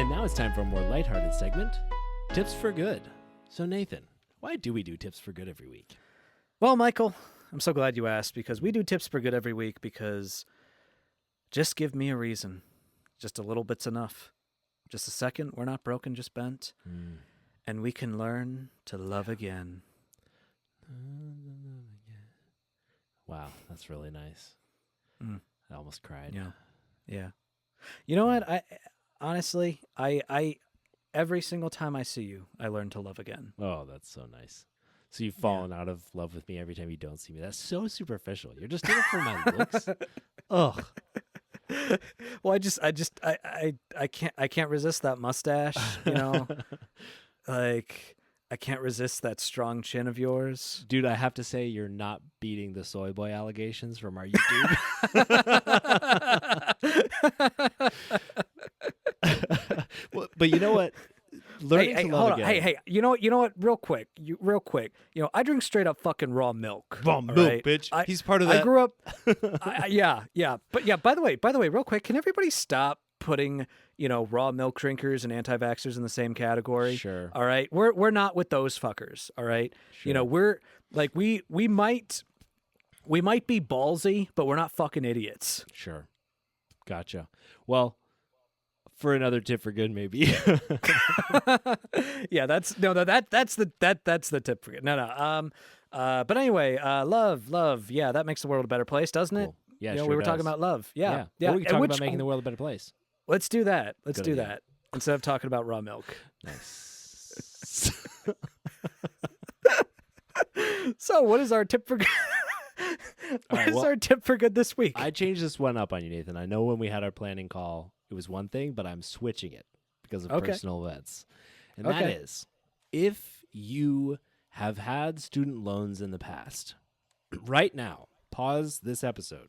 And now it's time for a more lighthearted segment, Tips for Good. So Nathan, why do we do Tips for Good every week? Well, Michael, I'm so glad you asked, because we do Tips for Good every week because just give me a reason. Just a little bit's enough. Just a second, we're not broken, just bent. And we can learn to love again. Wow, that's really nice. I almost cried. Yeah. You know what? Honestly, I every single time I see you, I learn to love again. Oh, that's so nice. So you've fallen out of love with me every time you don't see me. That's so superficial. You're just doing it for my looks. Ugh. Well, I can't resist that mustache, you know? Like, I can't resist that strong chin of yours. Dude, I have to say you're not beating the soy boy allegations from our YouTube. Well, but you know what? Learning to love again. Hey, you know what? Real quick. I drink straight up fucking raw milk. Raw milk, bitch. He's part of that. I grew up. Yeah. But yeah, by the way, real quick, can everybody stop putting, raw milk drinkers and anti-vaxxers in the same category? Sure. All right. We're not with those fuckers. All right. Sure. We're like, we might be ballsy, but we're not fucking idiots. Sure. Gotcha. Well, for another tip for good, maybe. Yeah, that's the tip for good. No. But anyway, love. Yeah, that makes the world a better place, doesn't it? Cool. Yeah, we sure were does. talking about love. Yeah. Well, we can talk about making the world a better place. Let's do that. Let's Good do idea. that instead of talking about raw milk. Nice. So, what is our tip for good? What is our tip for good this week? I changed this one up on you, Nathan. I know when we had our planning call, it was one thing, but I'm switching it because of personal events. And that is, if you have had student loans in the past, right now, pause this episode,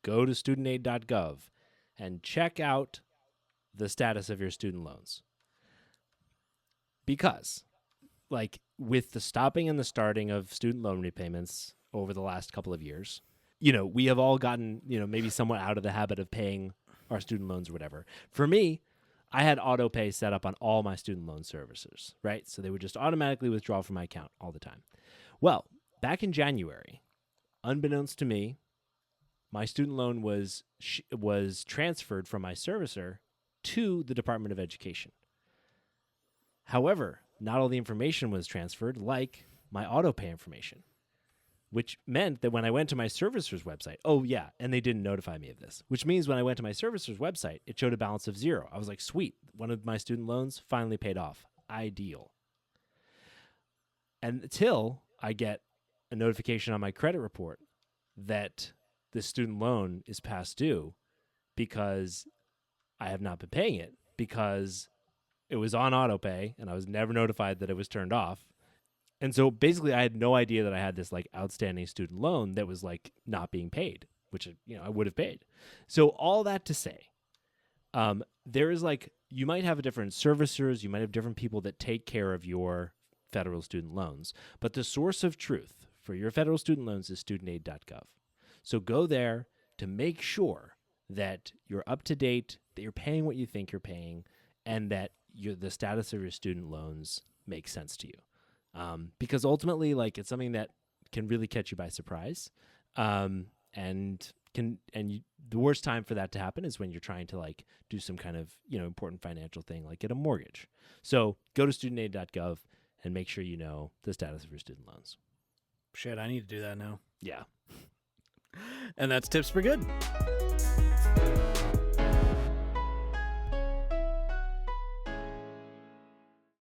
go to studentaid.gov, and check out the status of your student loans. Because, with the stopping and the starting of student loan repayments over the last couple of years, we have all gotten, maybe somewhat out of the habit of paying our student loans or whatever. For me, I had auto pay set up on all my student loan servicers, right? So they would just automatically withdraw from my account all the time. Well, back in January, unbeknownst to me, my student loan was transferred from my servicer to the Department of Education. However, not all the information was transferred, like my auto pay information, which meant that when I went to my servicer's website, and they didn't notify me of this, which means when I went to my servicer's website, it showed a balance of 0. I was like, sweet, one of my student loans finally paid off. Ideal. And until I get a notification on my credit report that the student loan is past due because I have not been paying it, because it was on auto pay and I was never notified that it was turned off. And so basically I had no idea that I had this outstanding student loan that was not being paid, which, I would have paid. So all that to say, there is you might have different servicers, you might have different people that take care of your federal student loans, but the source of truth for your federal student loans is studentaid.gov. So go there to make sure that you're up to date, that you're paying what you think you're paying, and that the status of your student loans makes sense to you. Because ultimately, it's something that can really catch you by surprise. The worst time for that to happen is when you're trying to do some kind of, important financial thing, like get a mortgage. So go to studentaid.gov and make sure you know the status of your student loans. Shit, I need to do that now. Yeah. And that's Tips for Good.